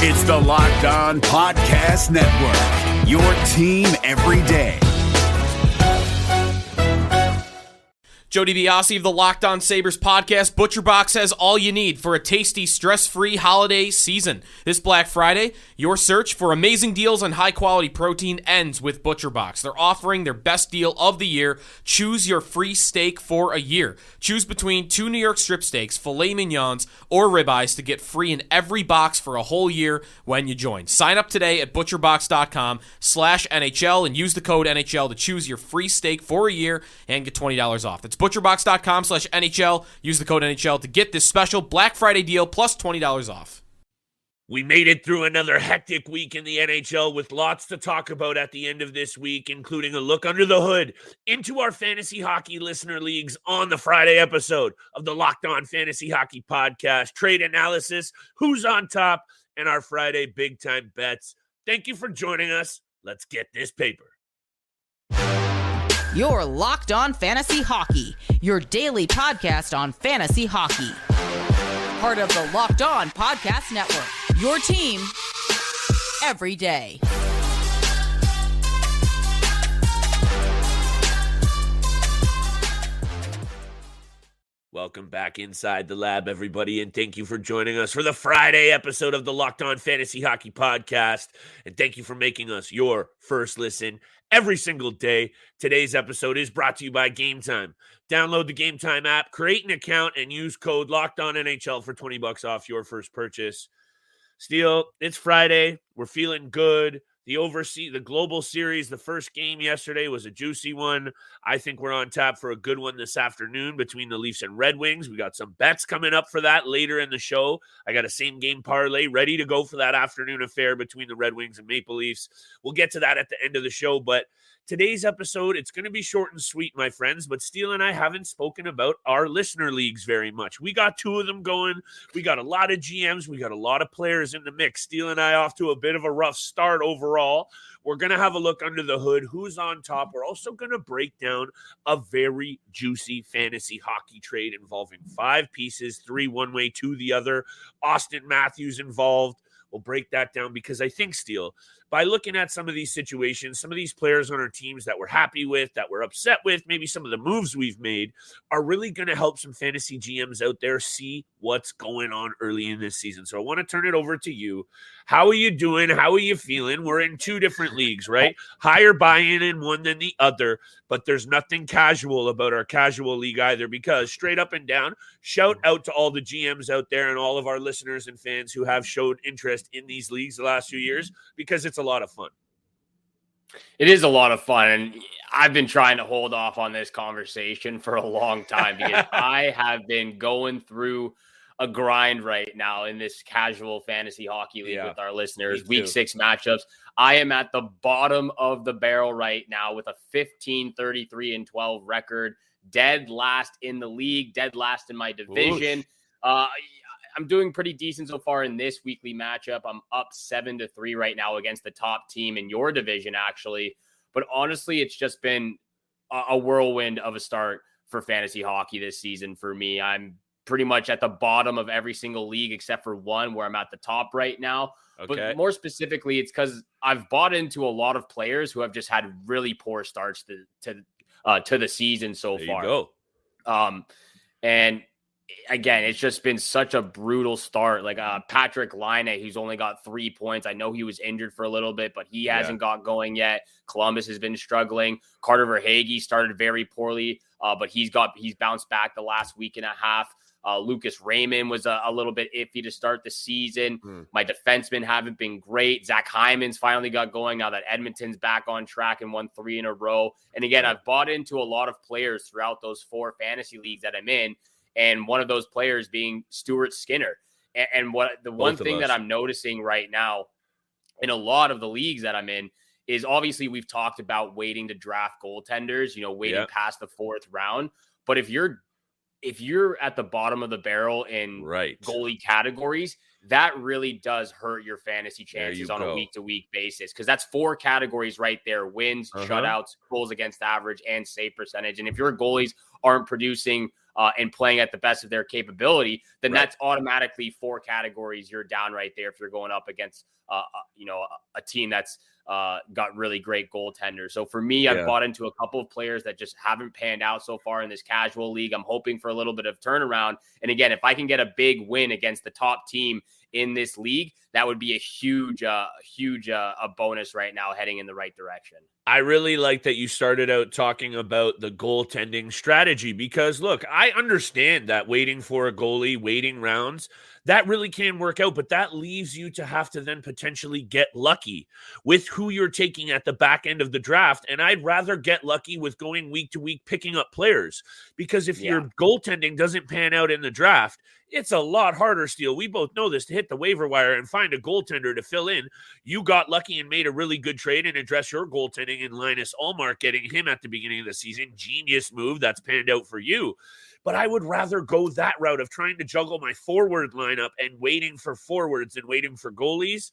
It's the Locked On Podcast Network, your team every day. Joe DiBiase of the Locked On Sabres podcast. ButcherBox has all you need for a tasty, stress-free holiday season. This Black Friday, your search for amazing deals on high-quality protein ends with ButcherBox. They're offering their best deal of the year. Choose your free steak for a year. Choose between 2 New York strip steaks, filet mignons, or ribeyes to get free in every box for a whole year when you join. Sign up today at butcherbox.com/NHL and use the code NHL to choose your free steak for a year and get $20 off. That's butcherbox.com/NHL. Use the code NHL to get this special Black Friday deal plus $20 off. We made it through another hectic week in the NHL with lots to talk about at the end of this week, including a look under the hood into our fantasy hockey listener leagues on the Friday episode of the Locked On Fantasy Hockey Podcast, trade analysis, who's on top, and our Friday big-time bets. Thank you for joining us. Let's get this paper. You're Locked On Fantasy Hockey, your daily podcast on fantasy hockey. Part of the Locked On Podcast Network, your team every day. Welcome back inside the lab, everybody, and thank you for joining us for the Friday episode of the Locked On Fantasy Hockey Podcast, and thank you for making us your first listen every single day. Today's episode is brought to you by Game Time. Download the Game Time app, create an account, and use code LOCKEDONNHL for $20 off your first purchase. Steele, it's Friday. We're feeling good. The global series, the first game yesterday was a juicy one. I think we're on tap for a good one this afternoon between the Leafs and Red Wings. We got some bets coming up for that later in the show. I got a same game parlay ready to go for that afternoon affair between the Red Wings and Maple Leafs. We'll get to that at the end of the show, but today's episode, it's going to be short and sweet, my friends, but Steele and I haven't spoken about our listener leagues very much. We got 2 of them going. We got a lot of GMs. We got a lot of players in the mix. Steele and I off to a bit of a rough start overall. We're going to have a look under the hood, who's on top. We're also going to break down a very juicy fantasy hockey trade involving 5 pieces, 3 one way, 2 the other. Auston Matthews involved. We'll break that down because I think, Steele, by looking at some of these situations, some of these players on our teams that we're happy with, that we're upset with, maybe some of the moves we've made are really going to help some fantasy GMs out there see what's going on early in this season. So I want to turn it over to you. How are you doing? How are you feeling? We're in 2 different leagues, right? Higher buy-in in one than the other, but there's nothing casual about our casual league either, because straight up and down, shout out to all the GMs out there and all of our listeners and fans who have showed interest in these leagues the last few years, because it's a lot of fun. It is a lot of fun, and I've been trying to hold off on this conversation for a long time because I have been going through a grind right now in this casual fantasy hockey league with our listeners. Week 6 matchups. I am at the bottom of the barrel right now with a 15-33-12 record, dead last in the league, dead last in my division. I'm doing pretty decent so far in this weekly matchup. I'm up 7-3 right now against the top team in your division, actually. But honestly, it's just been a whirlwind of a start for fantasy hockey this season for me. I'm pretty much at the bottom of every single league except for one where I'm at the top right now. Okay. But more specifically, it's because I've bought into a lot of players who have just had really poor starts to the season so far. There you go. And again, it's just been such a brutal start. Like Patrick Laine, who's only got 3 points. I know he was injured for a little bit, but he hasn't got going yet. Columbus has been struggling. Carter Verhaeghe started very poorly, but he's bounced back the last week and a half. Lucas Raymond was a little bit iffy to start the season. My defensemen haven't been great. Zach Hyman's finally got going now that Edmonton's back on track and won 3 in a row. And again, I've bought into a lot of players throughout those 4 fantasy leagues that I'm in. And one of those players being Stuart Skinner. And one thing that I'm noticing right now in a lot of the leagues that I'm in is obviously we've talked about waiting to draft goaltenders, waiting past the 4th round. But if you're at the bottom of the barrel in goalie categories, that really does hurt your fantasy chances on a week-to-week basis, because that's 4 categories right there: wins, shutouts, goals against average, and save percentage. And if your goalies aren't producing and playing at the best of their capability, then that's automatically 4 categories you're down right there if you're going up against a team that's got really great goaltenders. So for me, I've bought into a couple of players that just haven't panned out so far in this casual league. I'm hoping for a little bit of turnaround. And again, if I can get a big win against the top team in this league, that would be a huge bonus right now heading in the right direction. I really like that you started out talking about the goaltending strategy because, look, I understand that waiting for a goalie, waiting rounds, that really can work out, but that leaves you to have to then potentially get lucky with who you're taking at the back end of the draft. And I'd rather get lucky with going week to week picking up players because if your goaltending doesn't pan out in the draft, it's a lot harder, Steele. We both know this, to hit the waiver wire and find a goaltender to fill in. You got lucky and made a really good trade and address your goaltending in Linus Ullmark, getting him at the beginning of the season. Genius move. That's panned out for you. But I would rather go that route of trying to juggle my forward lineup and waiting for forwards and waiting for goalies.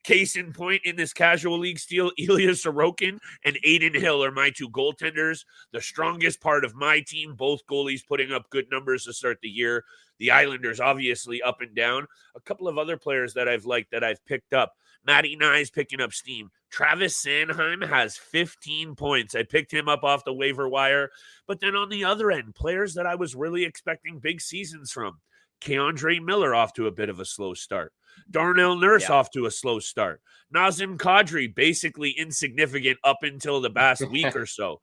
Case in point, in this casual league, Steele, Ilya Sorokin and Aiden Hill are my 2 goaltenders. The strongest part of my team, both goalies putting up good numbers to start the year. The Islanders, obviously, up and down. A couple of other players that I've liked that I've picked up. Matty Nye's picking up steam. Travis Sanheim has 15 points. I picked him up off the waiver wire. But then on the other end, players that I was really expecting big seasons from. Keandre Miller off to a bit of a slow start. Darnell Nurse off to a slow start. Nazem Kadri basically insignificant up until the past week or so.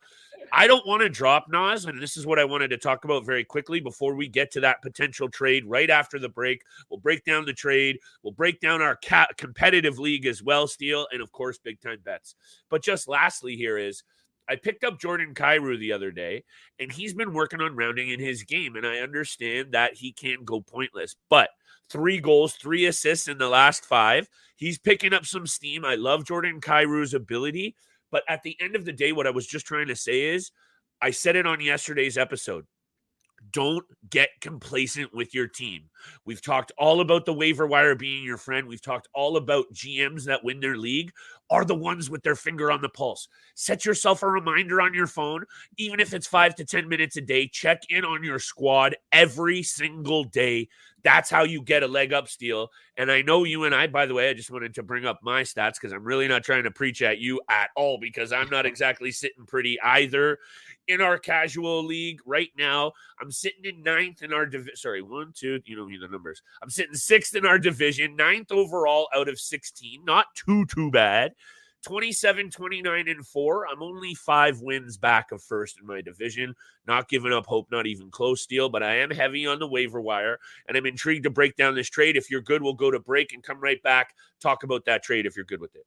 I don't want to drop Naz, and this is what I wanted to talk about very quickly before we get to that potential trade right after the break. We'll break down the trade. We'll break down our competitive league as well, Steele, and of course, big time bets. But just lastly here is, I picked up Jordan Kyrou the other day, and he's been working on rounding in his game, and I understand that he can't go pointless. But 3 goals, 3 assists in the last 5. He's picking up some steam. I love Jordan Kyrou's ability. But at the end of the day, what I was just trying to say is, I said it on yesterday's episode. Don't get complacent with your team. We've talked all about the waiver wire being your friend. We've talked all about GMs that win their league are the ones with their finger on the pulse. Set yourself a reminder on your phone, even if it's 5 to 10 minutes a day. Check in on your squad every single day. That's how you get a leg up, Steele. And I know you and I, by the way, I just wanted to bring up my stats because I'm really not trying to preach at you at all because I'm not exactly sitting pretty either. In our casual league right now, I'm sitting in 9th in our division. Sorry, 1, 2, you don't need the numbers. I'm sitting 6th in our division, 9th overall out of 16. Not too bad. 27, 29, and 4. I'm only 5 wins back of first in my division. Not giving up hope, not even close, Steele, but I am heavy on the waiver wire, and I'm intrigued to break down this trade. If you're good, we'll go to break and come right back, talk about that trade if you're good with it.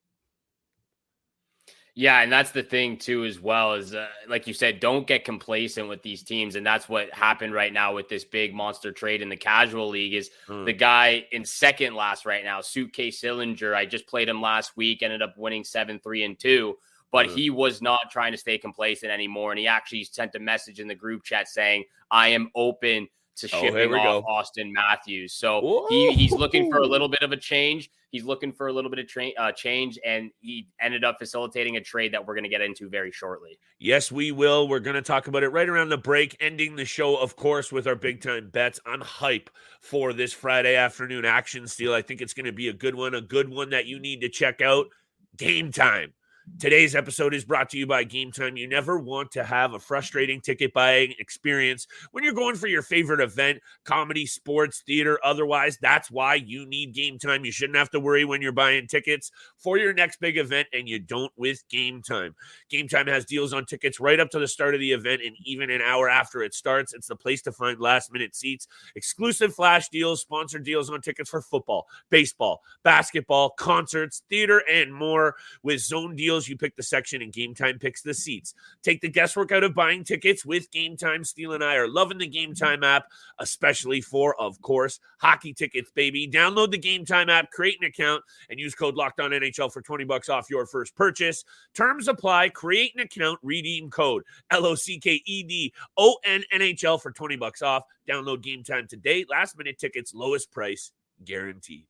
Yeah, and that's the thing, too, as well, is like you said, don't get complacent with these teams. And that's what happened right now with this big monster trade in the casual league is the guy in second last right now, Suitcase Sillinger. I just played him last week, ended up winning 7-3-2. But he was not trying to stay complacent anymore. And he actually sent a message in the group chat saying, I am open to shipping off Auston Matthews. So he's looking for a little bit of a change. He's looking for a little bit of change, and he ended up facilitating a trade that we're going to get into very shortly. Yes, we will. We're going to talk about it right around the break, ending the show, of course, with our big-time bets. I'm hype for this Friday afternoon action, Steele. I think it's going to be a good one that you need to check out. Game Time. Today's episode is brought to you by Game Time. You never want to have a frustrating ticket buying experience when you're going for your favorite event, comedy, sports, theater, otherwise. That's why you need Game Time. You shouldn't have to worry when you're buying tickets for your next big event, and you don't with Game Time. Game Time has deals on tickets right up to the start of the event and even an hour after it starts. It's the place to find last-minute seats, exclusive flash deals, sponsored deals on tickets for football, baseball, basketball, concerts, theater, and more. With zone deals, you pick the section and Game Time picks the seats. Take the guesswork out of buying tickets with Game Time. Steele and I are loving the Game Time app, especially for, of course, hockey tickets, baby. Download the Game Time app, create an account, and use code LOCKEDONNHL for $20 off your first purchase. Terms apply. Create an account, redeem code LOCKEDONNHL for $20 off. Download Game Time today. Last minute tickets, lowest price guaranteed.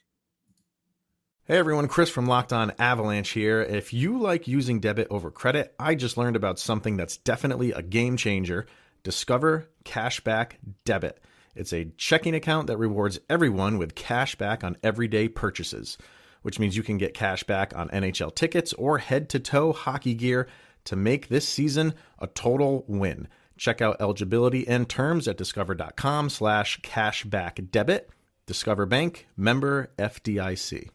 Hey everyone, Chris from Locked On Avalanche here. If you like using debit over credit, I just learned about something that's definitely a game changer. Discover Cashback Debit. It's a checking account that rewards everyone with cash back on everyday purchases, which means you can get cash back on NHL tickets or head-to-toe hockey gear to make this season a total win. Check out eligibility and terms at discover.com/cashbackdebit. Discover Bank, member FDIC.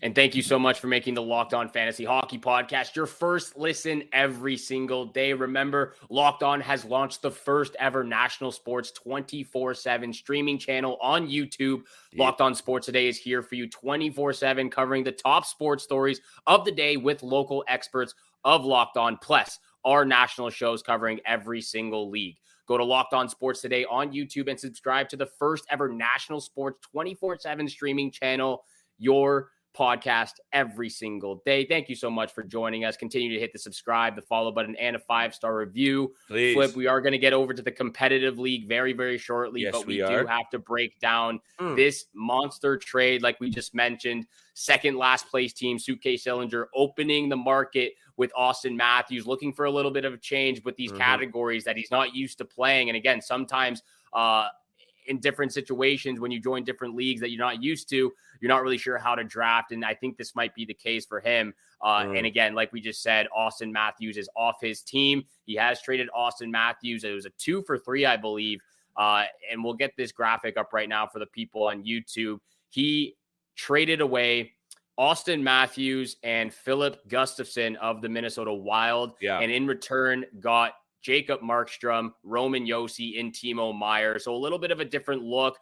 And thank you so much for making the Locked On Fantasy Hockey Podcast your first listen every single day. Remember, Locked On has launched the first ever national sports 24/7 streaming channel on YouTube. Locked On Sports Today is here for you 24/7, covering the top sports stories of the day with local experts of Locked On, plus our national shows covering every single league. Go to Locked On Sports Today on YouTube and subscribe to the first ever national sports 24/7 streaming channel, your podcast every single day. Thank you so much for joining us. Continue to hit the subscribe, the follow button, and a 5-star review. Please. Flip, we are going to get over to the competitive league very, very shortly, Yes, but we we do are. have to break down this monster trade, like we just mentioned. Second last place team, Suitcase Sillinger, opening the market with Auston Matthews, looking for a little bit of a change with these categories that he's not used to playing. And again, sometimes in different situations, when you join different leagues that you're not used to, you're not really sure how to draft. And I think this might be the case for him. And again, like we just said, Auston Matthews is off his team. He has traded Auston Matthews. It was a 2-for-3, I believe. And we'll get this graphic up right now for the people on YouTube. He traded away Auston Matthews and Filip Gustavsson of the Minnesota Wild. Yeah. And in return got Jacob Markstrom, Roman Josi, and Timo Meier. So a little bit of a different look.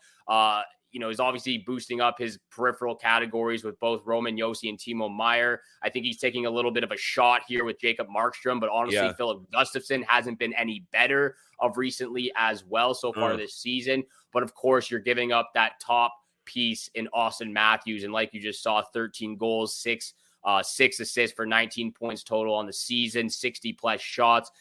He's obviously boosting up his peripheral categories with both Roman Josi and Timo Meier. I think he's taking a little bit of a shot here with Jacob Markstrom, but honestly, Filip Gustavsson hasn't been any better of recently as well so far this season. But of course, you're giving up that top piece in Auston Matthews. And like you just saw, 13 goals, six assists for 19 points total on the season, 60 plus shots.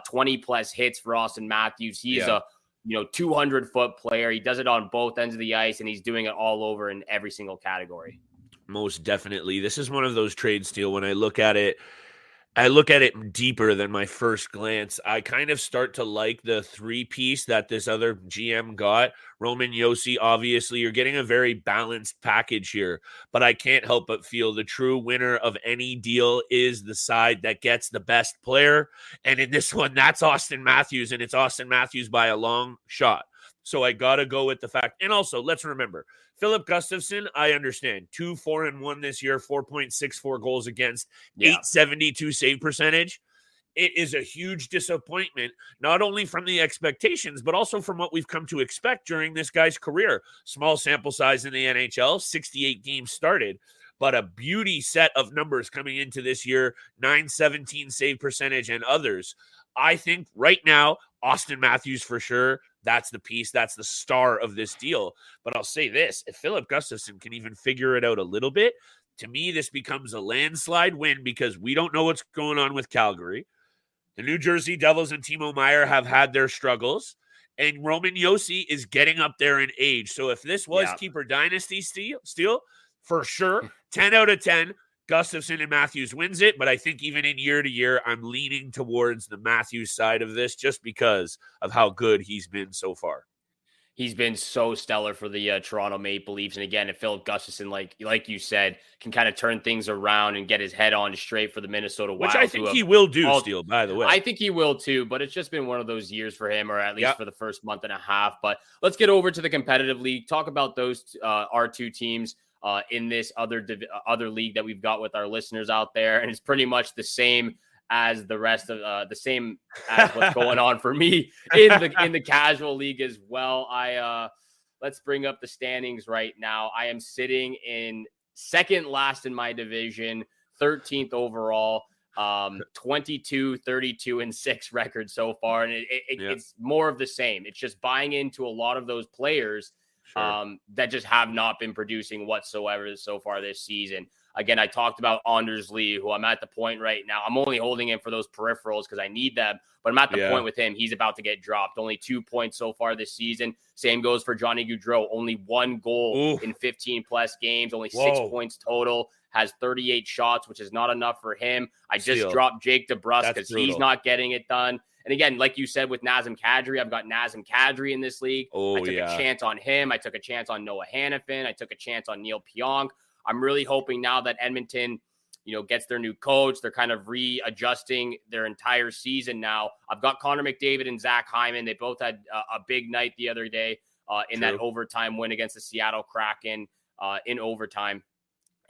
20 plus hits for Auston Matthews. He's a 200-foot player. He does it on both ends of the ice, and he's doing it all over in every single category. Most definitely. This is one of those trades, Steele. When I look at it deeper than my first glance. I kind of start to like the 3-piece that this other GM got. Roman Josi, obviously, you're getting a very balanced package here, but I can't help but feel the true winner of any deal is the side that gets the best player. And in this one, that's Auston Matthews, and it's Auston Matthews by a long shot. So I got to go with the fact. And also, let's remember, Filip Gustavsson, I understand. 2-4-1 this year, 4.64 goals against, 872 save percentage. It is a huge disappointment, not only from the expectations, but also from what we've come to expect during this guy's career. Small sample size in the NHL, 68 games started, but a beauty set of numbers coming into this year, 917 save percentage and others. I think right now, Auston Matthews for sure, that's the piece, that's the star of this deal. But I'll say this, if Filip Gustavsson can even figure it out a little bit, to me, this becomes a landslide win because we don't know what's going on with Calgary. The New Jersey Devils and Timo Meier have had their struggles, and Roman Josi is getting up there in age. So if this was Keeper Dynasty Steele, for sure, 10 out of 10, Gustavsson and Matthews wins it. But I think even in year to year, I'm leaning towards the Matthews side of this just because of how good he's been so far. He's been so stellar for the Toronto Maple Leafs. And again, if Filip Gustavsson, like you said, can kind of turn things around and get his head on straight for the Minnesota Wild. Which I think he will do, Steele, by the way. I think he will too, but it's just been one of those years for him, or at least for the first month and a half. But let's get over to the competitive league. Talk about those our two teams in this other league that we've got with our listeners out there. And it's pretty much the same as the rest of the same as what's going on for me in the casual league as well. Let's bring up the standings right now. I am sitting in second last in my division, 13th overall, 22, 32, and 6 record so far. And it's more of the same. It's just buying into a lot of those players that just have not been producing whatsoever so far this season. Again, I talked about Anders Lee, who I'm at the point right now. I'm only holding him for those peripherals because I need them. But I'm at the point with him. He's about to get dropped. Only 2 points so far this season. Same goes for Johnny Gaudreau. Only 1 goal in 15-plus games. Only 6 points total. Has 38 shots, which is not enough for him. I just dropped Jake DeBrusk because he's not getting it done. And again, like you said with Nazem Kadri, I've got Nazem Kadri in this league. I took a chance on him. I took a chance on Noah Hannafin. I took a chance on Neil Pionk. I'm really hoping now that Edmonton, gets their new coach. They're kind of readjusting their entire season now. I've got Connor McDavid and Zach Hyman. They both had a big night the other day in that overtime win against the Seattle Kraken in overtime.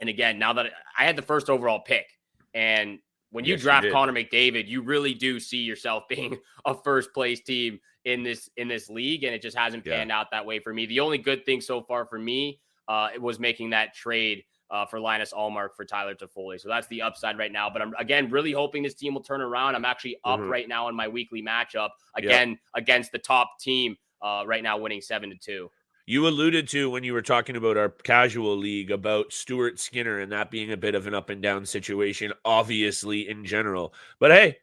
And again, now that I had the first overall pick, and when you draft Connor McDavid, you really do see yourself being a first place team in this league, and it just hasn't panned out that way for me. The only good thing so far for me it was making that trade for Linus Ullmark for Tyler Toffoli. So that's the upside right now. But I'm, again, really hoping this team will turn around. I'm actually up right now in my weekly matchup, again, against the top team right now, winning 7-2. You alluded to, when you were talking about our casual league, about Stuart Skinner and that being a bit of an up and down situation, obviously, in general. But hey,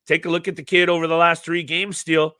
take a look at the kid over the last 3 games, Steele.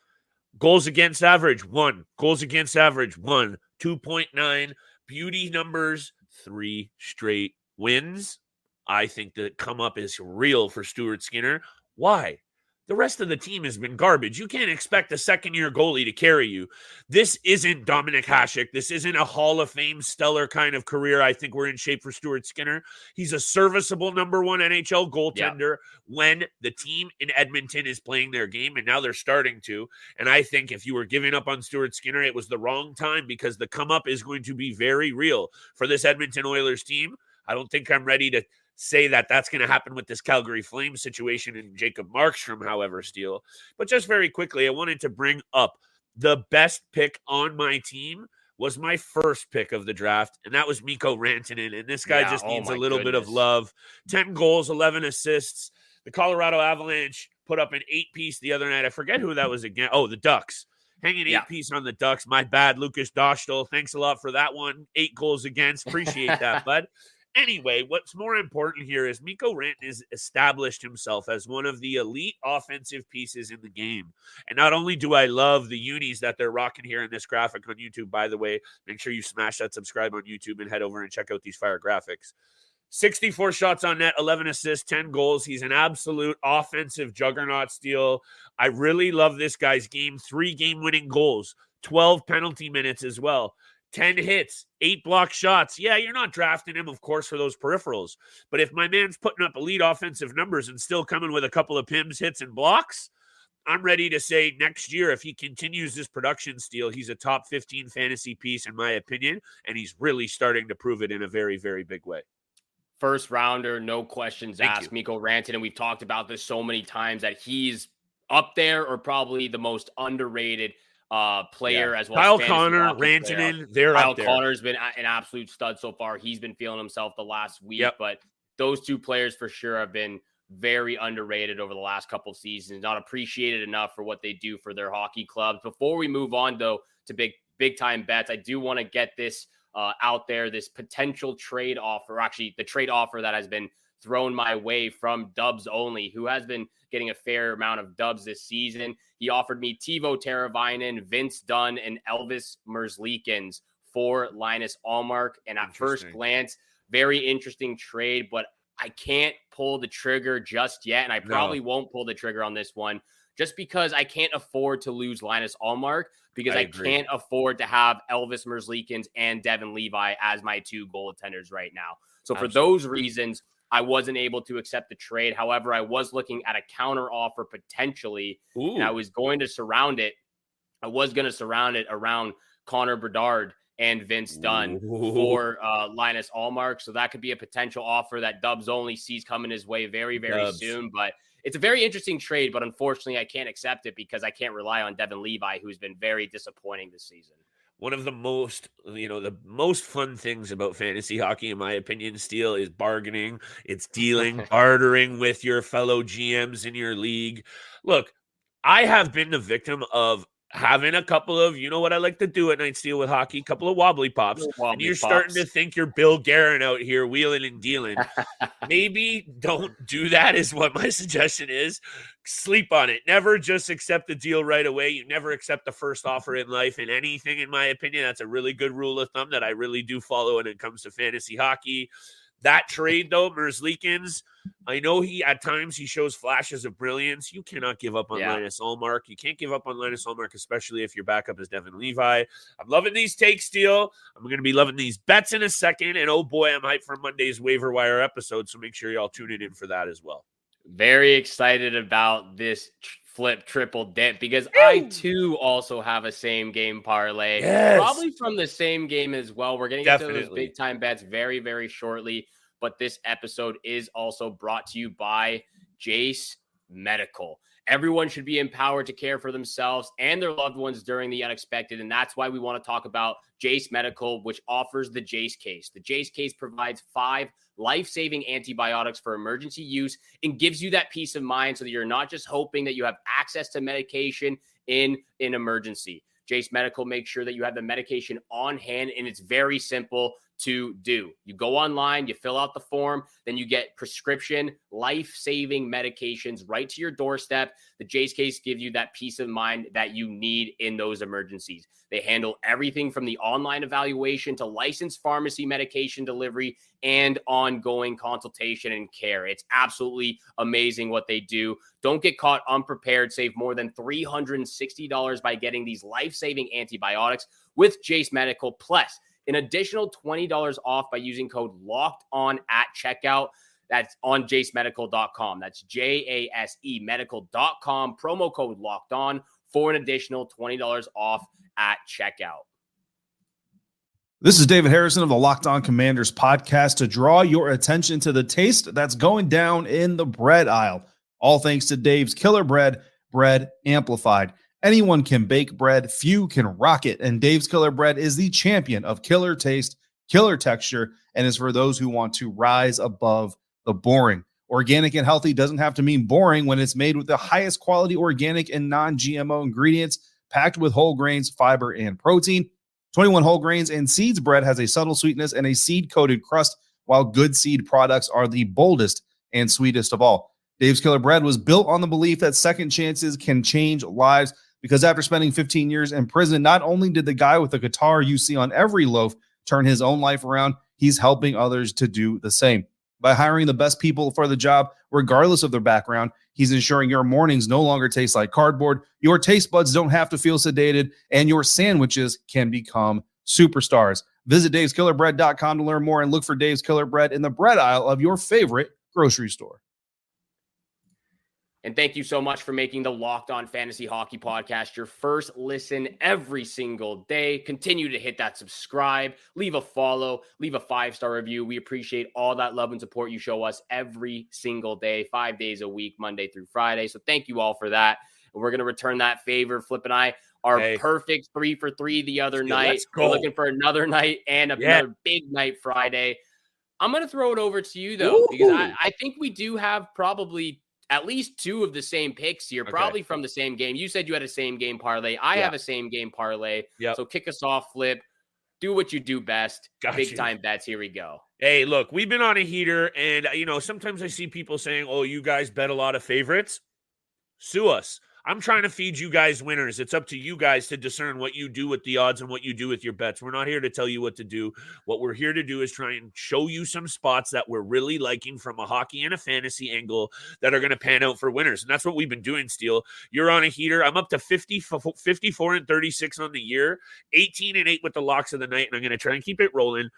Goals against average, 1. Goals against average, 1. 2.9. Beauty numbers, 3 straight wins. I think the come up is real for Stuart Skinner. Why? The rest of the team has been garbage. You can't expect a second-year goalie to carry you. This isn't Dominic Hasek. This isn't a Hall of Fame stellar kind of career. I think we're in shape for Stuart Skinner. He's a serviceable number 1 NHL goaltender when the team in Edmonton is playing their game, and now they're starting to. And I think if you were giving up on Stuart Skinner, it was the wrong time, because the come-up is going to be very real for this Edmonton Oilers team. I don't think I'm ready to say that that's going to happen with this Calgary Flames situation and Jacob Markstrom, however, Steele. But just very quickly, I wanted to bring up the best pick on my team was my first pick of the draft, and that was Mikko Rantanen. And this guy just needs a little bit of love. 10 goals, 11 assists. The Colorado Avalanche put up an 8-piece the other night. I forget who that was again. Oh, the Ducks. Hanging 8-piece on the Ducks. My bad, Lucas Dostal. Thanks a lot for that one. 8 goals against. Appreciate that, bud. Anyway, what's more important here is Mikko Rantanen has established himself as one of the elite offensive pieces in the game. And not only do I love the unis that they're rocking here in this graphic on YouTube, by the way, make sure you smash that subscribe on YouTube and head over and check out these fire graphics. 64 shots on net, 11 assists, 10 goals. He's an absolute offensive juggernaut, Steele. I really love this guy's game. 3 game-winning goals, 12 penalty minutes as well. 10 hits, 8 block shots. Yeah, you're not drafting him, of course, for those peripherals. But if my man's putting up elite offensive numbers and still coming with a couple of PIMs, hits, and blocks, I'm ready to say next year, if he continues this production, Steele, he's a top 15 fantasy piece, in my opinion, and he's really starting to prove it in a very, very big way. First rounder, no questions asked, Mikko Rantanen. And we've talked about this so many times that he's up there, or probably the most underrated player as well. Kyle Connor, Rantanen, they're up there. Kyle Connor's been an absolute stud so far. He's been feeling himself the last week, but those 2 players for sure have been very underrated over the last couple of seasons, not appreciated enough for what they do for their hockey clubs. Before we move on, though, to big time bets, I do want to get this out there, this potential trade offer, actually the trade offer that has been thrown my way from Dubs Only, who has been getting a fair amount of dubs this season. He offered me Teuvo Teravainen, Vince Dunn, and Elvis Merzlikins for Linus Ullmark. And at first glance, very interesting trade, but I can't pull the trigger just yet. And I probably won't pull the trigger on this one just because I can't afford to lose Linus Ullmark, because I can't afford to have Elvis Merzlikins and Devin Levi as my 2 goaltenders right now. So for those reasons, I wasn't able to accept the trade. However, I was looking at a counter offer potentially, and I was going to surround it. I was going to surround it around Connor Bedard and Vince Dunn for Linus Ullmark. So that could be a potential offer that Dubs Only sees coming his way very, very soon. But it's a very interesting trade, but unfortunately I can't accept it because I can't rely on Devin Levi, who's been very disappointing this season. One of the most, the most fun things about fantasy hockey, in my opinion, Steele, is bargaining. It's dealing, bartering with your fellow GMs in your league. Look, I have been the victim of having a couple of, you know what I like to do at night, Steele, with hockey, a couple of wobbly pops. And you're starting to think you're Bill Guerin out here wheeling and dealing. Maybe don't do that is what my suggestion is. Sleep on it. Never just accept the deal right away. You never accept the first offer in life in anything, in my opinion. That's a really good rule of thumb that I really do follow when it comes to fantasy hockey. That trade, though, Merzlikins, I know at times he shows flashes of brilliance. You cannot give up on Linus Ullmark. You can't give up on Linus Ullmark, especially if your backup is Devin Levi. I'm loving these takes, Steele. I'm going to be loving these bets in a second. And oh boy, I'm hyped for Monday's waiver wire episode. So make sure y'all tune in for that as well. Very excited about this flip triple dip because I too also have a same game parlay. Yes. Probably from the same game as well. We're going to get to those big time bets very, very shortly. But this episode is also brought to you by Jace Medical. Everyone should be empowered to care for themselves and their loved ones during the unexpected. And that's why we want to talk about Jace Medical, which offers the Jace case. The Jace case provides 5 life-saving antibiotics for emergency use and gives you that peace of mind so that you're not just hoping that you have access to medication in an emergency. Jace Medical makes sure that you have the medication on hand, and it's very simple to do. You go online, you fill out the form, then you get prescription life-saving medications right to your doorstep. The Jace case gives you that peace of mind that you need in those emergencies. They handle everything from the online evaluation to licensed pharmacy medication delivery and ongoing consultation and care. It's absolutely amazing what they do. Don't get caught unprepared. Save more than $360 by getting these life-saving antibiotics with Jace Medical. Plus, an additional $20 off by using code LOCKEDON at checkout. That's on jasemedical.com. That's JASE medical.com. Promo code LOCKEDON for an additional $20 off at checkout. This is David Harrison of the Locked On Commanders podcast to draw your attention to the taste that's going down in the bread aisle. All thanks to Dave's Killer Bread, bread amplified. Anyone can bake bread, few can rock it, and Dave's Killer Bread is the champion of killer taste, killer texture, and is for those who want to rise above the boring. Organic and healthy doesn't have to mean boring when it's made with the highest quality organic and non-GMO ingredients, packed with whole grains, fiber, and protein. 21 whole grains and seeds bread has a subtle sweetness and a seed-coated crust, while good seed products are the boldest and sweetest of all. Dave's Killer Bread was built on the belief that second chances can change lives, because after spending 15 years in prison, not only did the guy with the guitar you see on every loaf turn his own life around, he's helping others to do the same. By hiring the best people for the job, regardless of their background, he's ensuring your mornings no longer taste like cardboard, your taste buds don't have to feel sedated, and your sandwiches can become superstars. Visit daveskillerbread.com to learn more and look for Dave's Killer Bread in the bread aisle of your favorite grocery store. And thank you so much for making the Locked On Fantasy Hockey Podcast your first listen every single day. Continue to hit that subscribe, leave a follow, leave a 5-star review. We appreciate all that love and support you show us every single day, 5 days a week, Monday through Friday. So thank you all for that. And we're going to return that favor. Flip and I are perfect 3 for 3 the other night. We're looking for another night and another big night Friday. I'm going to throw it over to you, though, because I think we do have probably at least 2 of the same picks here, probably from the same game. You said you had a same game parlay. I have a same game parlay. So kick us off, Flip. Do what you do best. Big time bets. Here we go. Hey, look, we've been on a heater, and, sometimes I see people saying, oh, you guys bet a lot of favorites. Sue us. I'm trying to feed you guys winners. It's up to you guys to discern what you do with the odds and what you do with your bets. We're not here to tell you what to do. What we're here to do is try and show you some spots that we're really liking from a hockey and a fantasy angle that are going to pan out for winners. And that's what we've been doing, Steele. You're on a heater. I'm up to 54 and 36 on the year, 18 and 8 with the locks of the night, and I'm going to try and keep it rolling.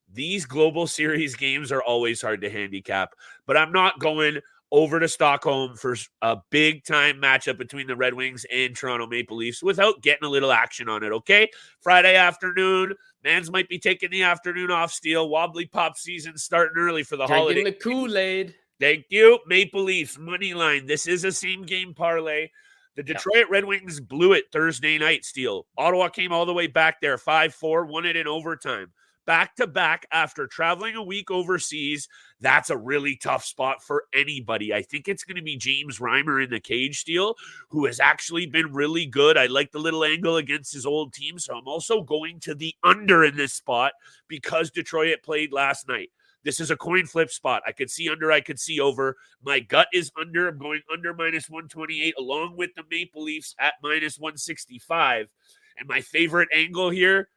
These global series games are always hard to handicap, but I'm not going over to Stockholm for a big-time matchup between the Red Wings and Toronto Maple Leafs without getting a little action on it, okay? Friday afternoon, Mans might be taking the afternoon off, Steele. Wobbly Pop season starting early for the holiday. Drinking the Kool-Aid. Thank you. Maple Leafs, money line. This is a same-game parlay. The Detroit Red Wings blew it Thursday night, Steele. Ottawa came all the way back there, 5-4, won it in overtime. Back-to-back after traveling a week overseas. That's a really tough spot for anybody. I think it's going to be James Reimer in the cage, Steele, who has actually been really good. I like the little angle against his old team, so I'm also going to the under in this spot because Detroit played last night. This is a coin flip spot. I could see under, I could see over. My gut is under. I'm going under -128 along with the Maple Leafs at -165. And my favorite angle here,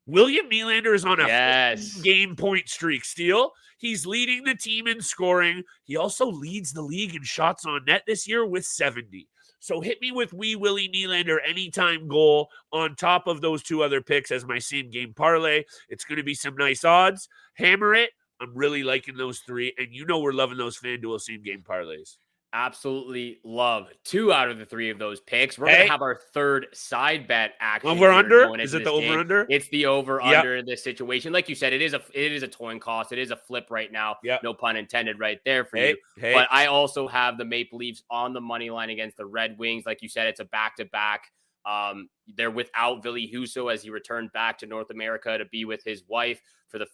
William Nylander is on a Yes. game point streak, Steele. He's leading the team in scoring. He also leads the league in shots on net this year with 70. So hit me with wee Willie Nylander anytime goal on top of those two other picks as my same game parlay. It's going to be some nice odds. Hammer it. I'm really liking those three. And you know we're loving those FanDuel same game parlays. Absolutely love 2 out of the 3 of those picks. We're going to have our third side bet action. Over-under? Is it the over-under? It's the over-under in this situation. Like you said, it is a coin toss. It is a flip right now. Yep. No pun intended right there for you. But I also have the Maple Leafs on the money line against the Red Wings. Like you said, it's a back-to-back. They're without Ville Husso as he returned back to North America to be with his wife for the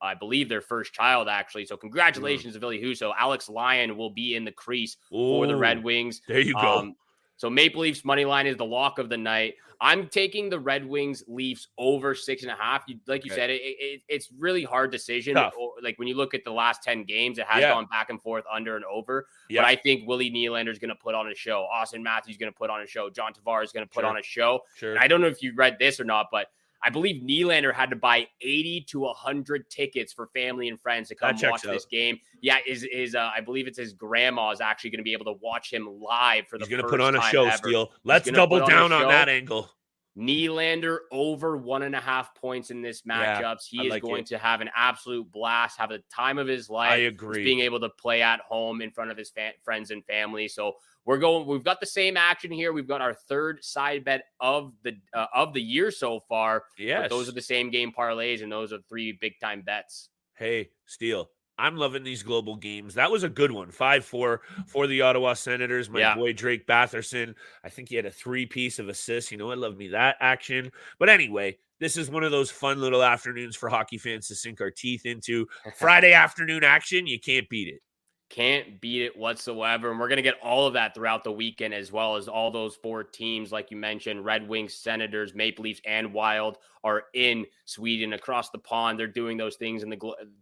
I believe their first child, actually. So congratulations to Ville Husso. Alex Lyon will be in the crease for the Red Wings. There you go. So Maple Leafs money line is the lock of the night. I'm taking the Red Wings Leafs over 6.5. Like you said, it's really hard decision. Tough. Like when you look at the last 10 games, it has gone back and forth under and over. Yeah. But I think Willie Nylander is going to put on a show. Auston Matthews is going to put on a show. John Tavares is going to put on a show. Sure. And I don't know if you read this or not, but I believe Nylander had to buy 80 to 100 tickets for family and friends to come watch this game. Yeah, I believe it's his grandma is actually going to be able to watch him live for the first time. He's going to put on a show, ever. Steele. Let's double down on that angle. Nylander over 1.5 points in this matchups. He is going to have an absolute blast, have the time of his life. I agree. Being able to play at home in front of his friends and family. So we've got the same action here. We've got our third side bet of the year so far. Yes. But those are the same game parlays, and those are 3 big time bets. Hey, Steele, I'm loving these global games. That was a good one. 5-4 for the Ottawa Senators. My boy Drake Batherson. I think he had a 3-piece of assists. You know, I love me that action. But anyway, this is one of those fun little afternoons for hockey fans to sink our teeth into. Friday afternoon action, you can't beat it. Can't beat it whatsoever. And we're going to get all of that throughout the weekend, as well as all those 4 teams, like you mentioned, Red Wings, Senators, Maple Leafs, and Wild are in Sweden across the pond. They're doing those things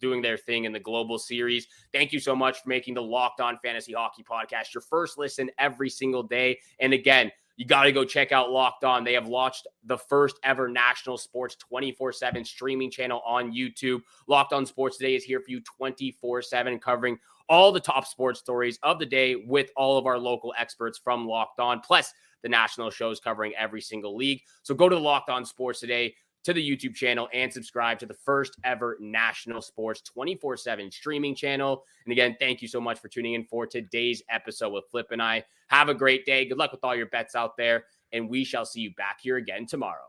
doing their thing in the global series. Thank you so much for making the Locked On Fantasy Hockey Podcast your first listen every single day. And again, you got to go check out Locked On. They have launched the first ever national sports 24/7 streaming channel on YouTube. Locked On Sports Today is here for you 24/7, covering all the top sports stories of the day with all of our local experts from Locked On, plus the national shows covering every single league. So go to the Locked On Sports Today, to the YouTube channel, and subscribe to the first ever national sports 24/7 streaming channel. And again, thank you so much for tuning in for today's episode with Flip and I. Have a great day. Good luck with all your bets out there, and we shall see you back here again tomorrow.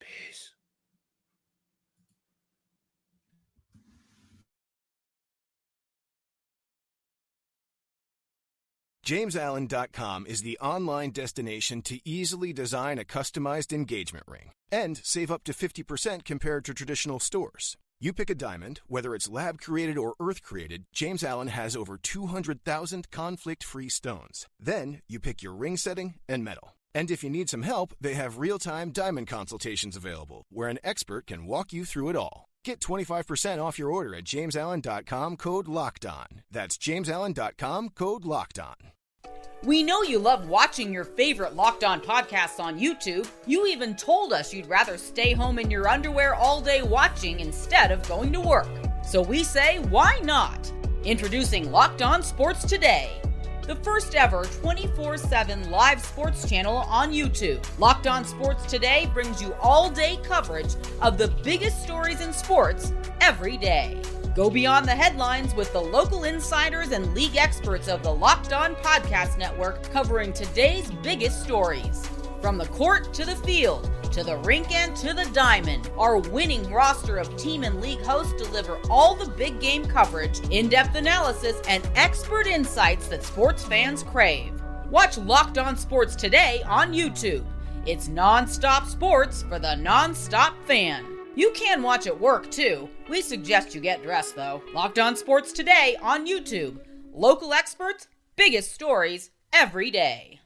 Peace. JamesAllen.com is the online destination to easily design a customized engagement ring and save up to 50% compared to traditional stores. You pick a diamond, whether it's lab-created or earth-created, James Allen has over 200,000 conflict-free stones. Then you pick your ring setting and metal. And if you need some help, they have real-time diamond consultations available, where an expert can walk you through it all. Get 25% off your order at JamesAllen.com, code LOCKEDON. That's JamesAllen.com, code LOCKEDON. We know you love watching your favorite Locked On podcasts on YouTube. You even told us you'd rather stay home in your underwear all day watching instead of going to work. So we say, why not? Introducing Locked On Sports Today, the first ever 24/7 live sports channel on YouTube. Locked On Sports Today brings you all-day coverage of the biggest stories in sports every day. Go beyond the headlines with the local insiders and league experts of the Locked On Podcast Network, covering today's biggest stories. From the court to the field, to the rink and to the diamond, our winning roster of team and league hosts deliver all the big game coverage, in-depth analysis, and expert insights that sports fans crave. Watch Locked On Sports Today on YouTube. It's non-stop sports for the non-stop fan. You can watch at work, too. We suggest you get dressed, though. Locked On Sports Today on YouTube. Local experts, biggest stories every day.